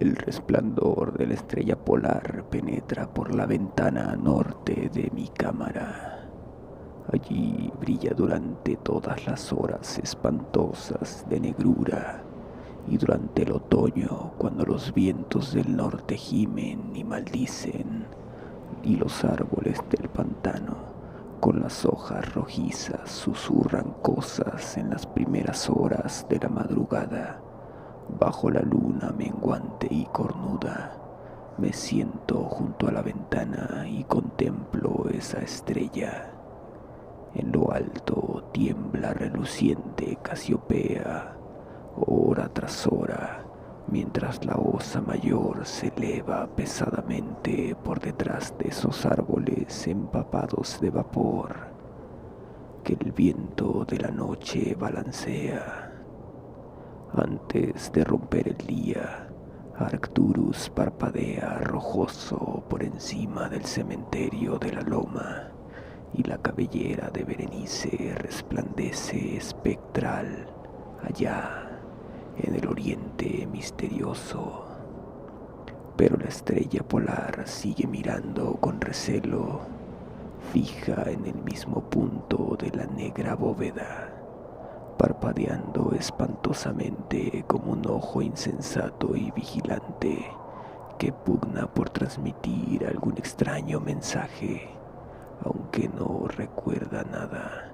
El resplandor de la estrella polar penetra por la ventana norte de mi cámara. Allí brilla durante todas las horas espantosas de negrura, y durante el otoño, cuando los vientos del norte gimen y maldicen, y los árboles del pantano, con las hojas rojizas, susurran cosas en las primeras horas de la madrugada. Bajo la luna menguante y cornuda, me siento junto a la ventana y contemplo esa estrella. En lo alto tiembla reluciente Casiopea, hora tras hora, mientras la osa mayor se eleva pesadamente por detrás de esos árboles empapados de vapor que el viento de la noche balancea. Antes de romper el día, Arcturus parpadea rojoso por encima del cementerio de la loma, y la cabellera de Berenice resplandece espectral allá en el oriente misterioso. Pero la estrella polar sigue mirando con recelo, fija en el mismo punto de la negra bóveda, parpadeando espantosamente como un ojo insensato y vigilante que pugna por transmitir algún extraño mensaje, aunque no recuerda nada,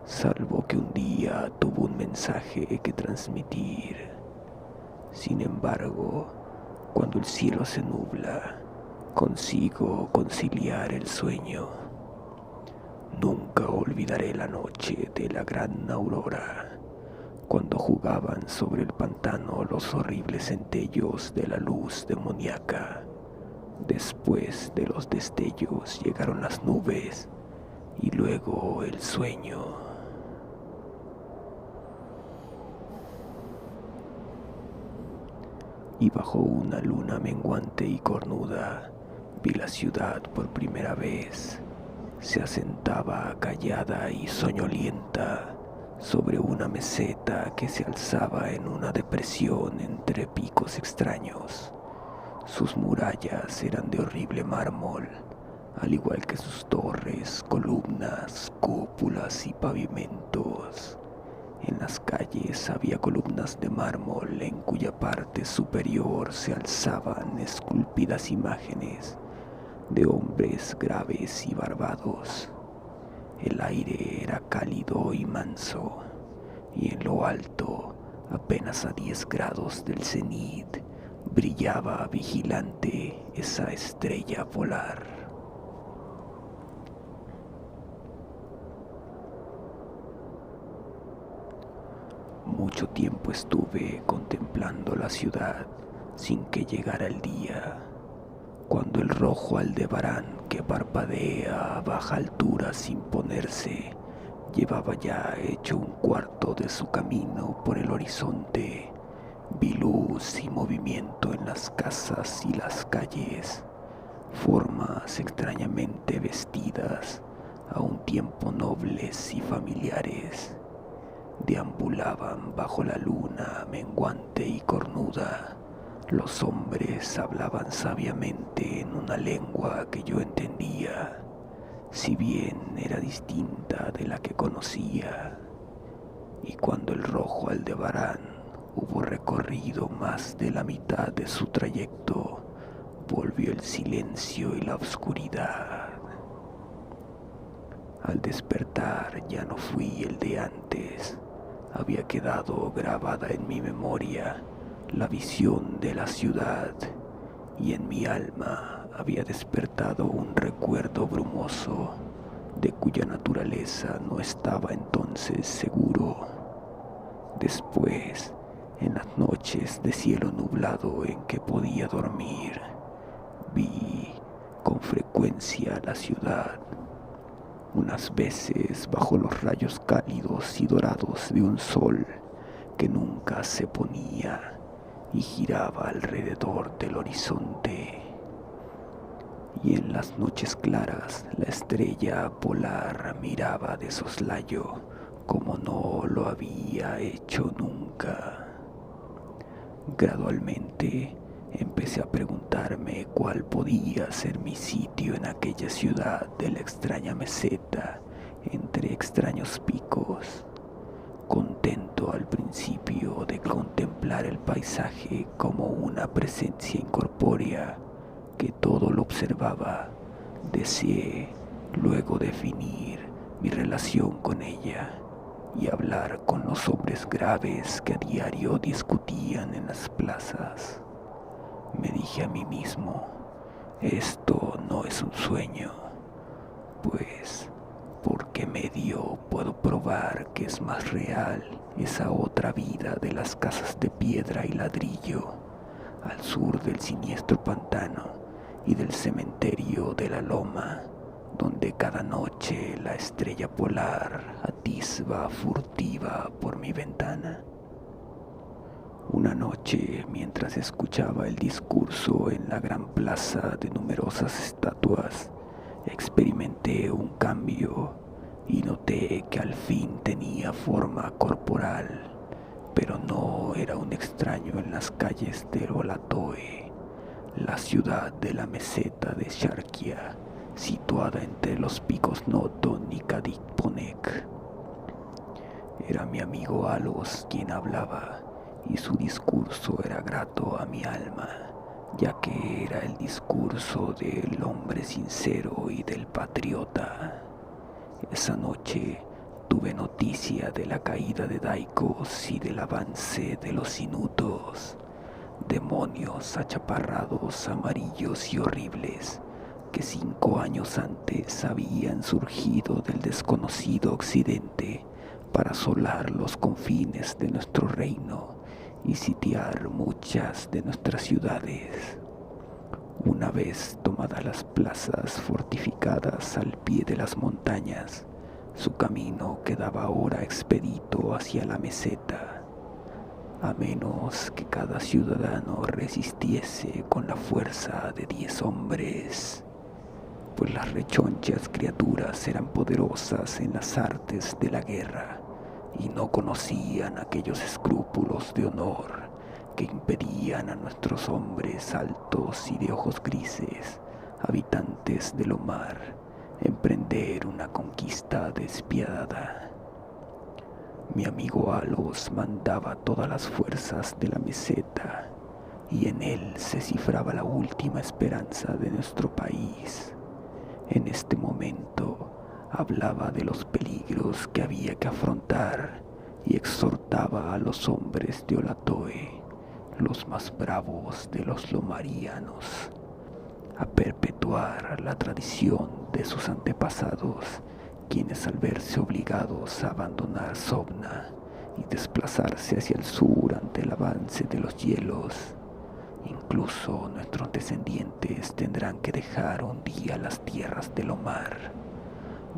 salvo que un día tuvo un mensaje que transmitir. Sin embargo, cuando el cielo se nubla, consigo conciliar el sueño. Nunca olvidaré la noche de la gran aurora, cuando jugaban sobre el pantano los horribles centellos de la luz demoníaca. Después de los destellos llegaron las nubes y luego el sueño. Y bajo una luna menguante y cornuda, vi la ciudad por primera vez. Se asentaba callada y soñolienta sobre una meseta que se alzaba en una depresión entre picos extraños. Sus murallas eran de horrible mármol, al igual que sus torres, columnas, cúpulas y pavimentos. En las calles había columnas de mármol en cuya parte superior se alzaban esculpidas imágenes de hombres graves y barbados. El aire era cálido y manso, y en lo alto, apenas a 10 grados del cenit, brillaba vigilante esa estrella polar. Mucho tiempo estuve contemplando la ciudad sin que llegara el día, cuando el rojo Aldebarán que parpadea a baja altura sin ponerse llevaba ya hecho un cuarto de su camino por el horizonte. Vi luz y movimiento en las casas y las calles, formas extrañamente vestidas, a un tiempo nobles y familiares. Deambulaban bajo la luna menguante y cornuda. Los hombres hablaban sabiamente en una lengua que yo entendía, si bien era distinta de la que conocía. Y cuando el rojo Aldebarán hubo recorrido más de la mitad de su trayecto, volvió el silencio y la oscuridad. Al despertar ya no fui el de antes. Había quedado grabada en mi memoria la visión de la ciudad, y en mi alma había despertado un recuerdo brumoso de cuya naturaleza no estaba entonces seguro. Después, en las noches de cielo nublado en que podía dormir, vi con frecuencia la ciudad, unas veces bajo los rayos cálidos y dorados de un sol que nunca se ponía y giraba alrededor del horizonte. Y en las noches claras la estrella polar miraba de soslayo como no lo había hecho nunca. Gradualmente Empecé a preguntarme cuál podía ser mi sitio en aquella ciudad de la extraña meseta entre extraños picos. Contento al principio de contemplar el paisaje como una presencia incorpórea que todo lo observaba, deseé luego definir mi relación con ella y hablar con los hombres graves que a diario discutían en las plazas. Me dije a mí mismo, esto no es un sueño, pues ¿por qué medio puedo probar que es más real esa otra vida de las casas de piedra y ladrillo al sur del siniestro pantano y del cementerio de la loma, donde cada noche la estrella polar atisba furtiva por mi ventana? Una noche, mientras escuchaba el discurso en la gran plaza de numerosas estatuas, experimenté un cambio y noté que al fin tenía forma corporal, pero no era un extraño en las calles de Olatoe, la ciudad de la meseta de Sharkia, situada entre los picos Noton y Kadikponek. Era mi amigo Alos quien hablaba, y su discurso era grato a mi alma, ya que era el discurso del hombre sincero y del patriota. Esa noche tuve noticia de la caída de Daikos y del avance de los Inutos, demonios achaparrados, amarillos y horribles, que 5 años antes habían surgido del desconocido occidente para asolar los confines de nuestro reino y sitiar muchas de nuestras ciudades. Una vez tomadas las plazas fortificadas al pie de las montañas, su camino quedaba ahora expedito hacia la meseta, a menos que cada ciudadano resistiese con la fuerza de 10 hombres, pues las rechonchas criaturas eran poderosas en las artes de la guerra y no conocían aquellos escrúpulos de honor que impedían a nuestros hombres altos y de ojos grises, habitantes del mar, emprender una conquista despiadada. Mi amigo Alos mandaba todas las fuerzas de la meseta, y en él se cifraba la última esperanza de nuestro país. En este momento hablaba de los peligros que había que afrontar y exhortaba a los hombres de Olatoe, los más bravos de los lomarianos, a perpetuar la tradición de sus antepasados, quienes al verse obligados a abandonar Sovna y desplazarse hacia el sur ante el avance de los hielos, incluso nuestros descendientes tendrán que dejar un día las tierras del Omar,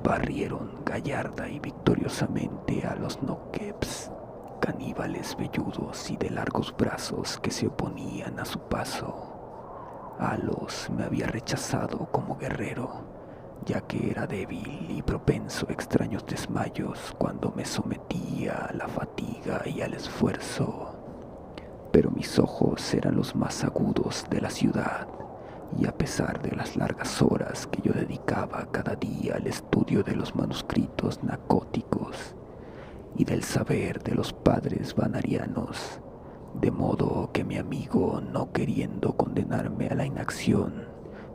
barrieron gallarda y victoriosamente a los Nokeps, caníbales velludos y de largos brazos que se oponían a su paso. Alos me había rechazado como guerrero, ya que era débil y propenso a extraños desmayos cuando me sometía a la fatiga y al esfuerzo. Pero mis ojos eran los más agudos de la ciudad, y a pesar de las largas horas que yo dedicaba cada día al estudio de los manuscritos nacóticos y del saber de los padres vanarianos, de modo que mi amigo, no queriendo condenarme a la inacción,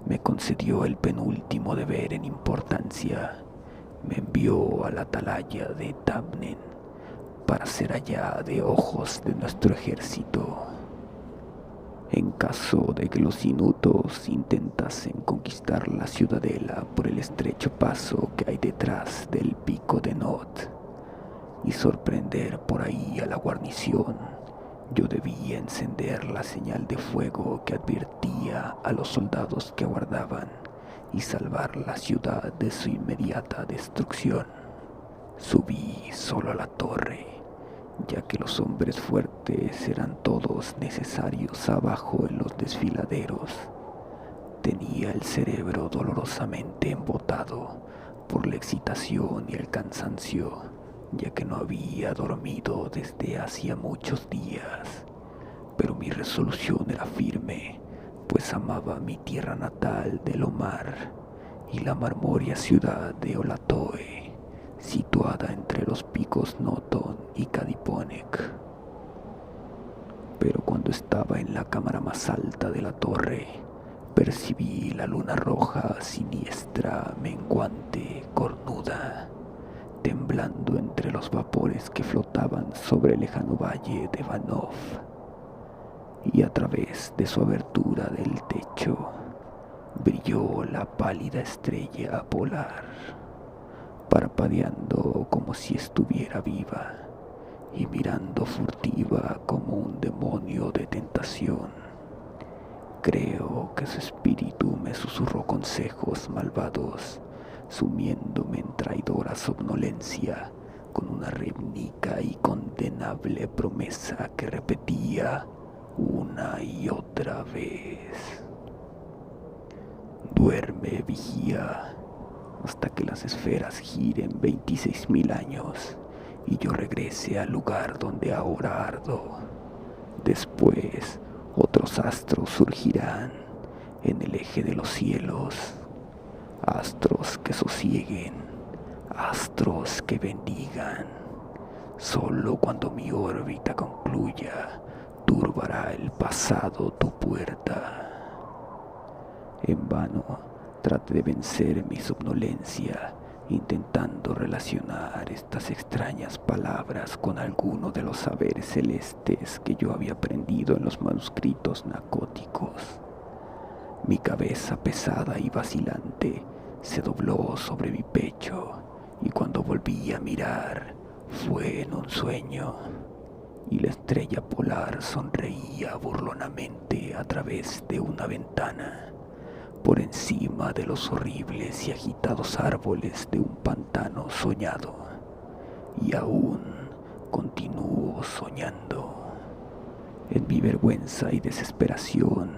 me concedió el penúltimo deber en importancia. Me envió a la atalaya de Tabnen para ser allá de ojos de nuestro ejército. En caso de que los inutos intentasen conquistar la ciudadela por el estrecho paso que hay detrás del pico de Not y sorprender por ahí a la guarnición, yo debía encender la señal de fuego que advertía a los soldados que aguardaban y salvar la ciudad de su inmediata destrucción. Subí solo a la torre, ya que los hombres fuertes eran todos necesarios abajo en los desfiladeros. Tenía el cerebro dolorosamente embotado por la excitación y el cansancio, ya que no había dormido desde hacía muchos días, pero mi resolución era firme, pues amaba mi tierra natal de Lomar y la marmórea ciudad de Olatoe, situada entre los picos Noton y Kadiponek. Pero cuando estaba en la cámara más alta de la torre, percibí la luna roja, siniestra, menguante, cornuda, temblando entre los vapores que flotaban sobre el lejano valle de Vanov, y a través de su abertura del techo brilló la pálida estrella polar, parpadeando como si estuviera viva y mirando furtiva como un demonio de tentación. Creo que su espíritu me susurró consejos malvados, sumiéndome en traidora somnolencia con una rítmica y condenable promesa que repetía una y otra vez. Duerme, vigía, hasta que las esferas giren 26.000 años y yo regrese al lugar donde ahora ardo. Después, otros astros surgirán en el eje de los cielos, astros que sosieguen, astros que bendigan. Solo cuando mi órbita concluya, turbará el pasado tu puerta. En vano traté de vencer mi somnolencia, intentando relacionar estas extrañas palabras con alguno de los saberes celestes que yo había aprendido en los manuscritos nacóticos. Mi cabeza pesada y vacilante se dobló sobre mi pecho, y cuando volví a mirar fue en un sueño, y la estrella polar sonreía burlonamente a través de una ventana, por encima de los horribles y agitados árboles de un pantano soñado. Y aún continúo soñando. En mi vergüenza y desesperación,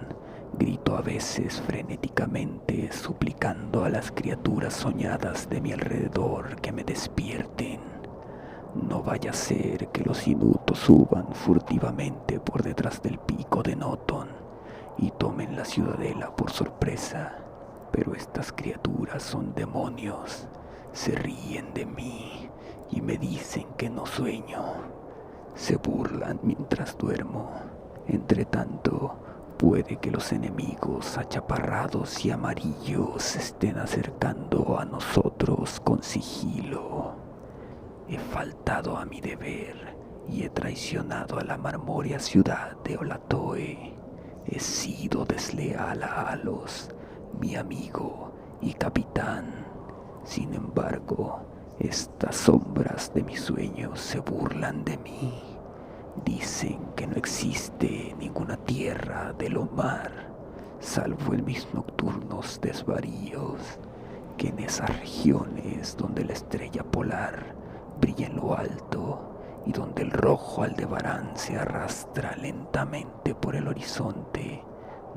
grito a veces frenéticamente, suplicando a las criaturas soñadas de mi alrededor que me despierten. No vaya a ser que los inutos suban furtivamente por detrás del pico de Noton y tomen la ciudadela por sorpresa. Pero estas criaturas son demonios, se ríen de mí y me dicen que no sueño. Se burlan mientras duermo. Entre tanto, puede que los enemigos achaparrados y amarillos se estén acercando a nosotros con sigilo. He faltado a mi deber y he traicionado a la marmórea ciudad de Olatoe. He sido desleal a Alos, mi amigo y capitán. Sin embargo, estas sombras de mis sueños se burlan de mí. Dicen que no existe ninguna tierra de Lomar, salvo en mis nocturnos desvaríos, que en esas regiones donde la estrella polar brilla en lo alto y donde el rojo Aldebarán se arrastra lentamente por el horizonte,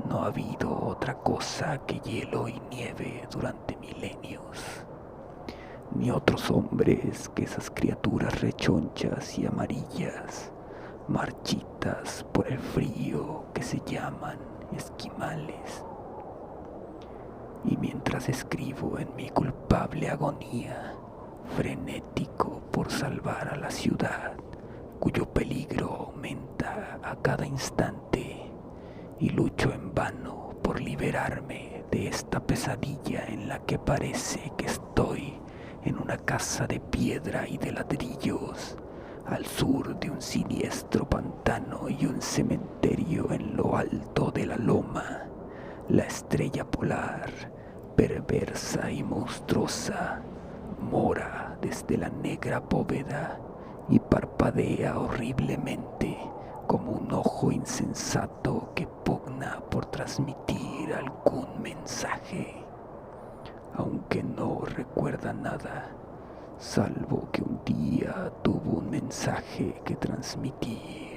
no ha habido otra cosa que hielo y nieve durante milenios, ni otros hombres que esas criaturas rechonchas y amarillas, marchitas por el frío, que se llaman esquimales. Y mientras escribo en mi culpable agonía, frenético por salvar a la ciudad, cuyo peligro aumenta a cada instante, y lucho en vano por liberarme de esta pesadilla en la que parece que estoy en una casa de piedra y de ladrillos, al sur de un siniestro pantano y un cementerio en lo alto de la loma. La estrella polar, perversa y monstruosa, mora desde la negra bóveda y parpadea horriblemente como un ojo insensato que pugna por transmitir algún mensaje, aunque no recuerda nada, salvo que un día tuvo un mensaje que transmitir.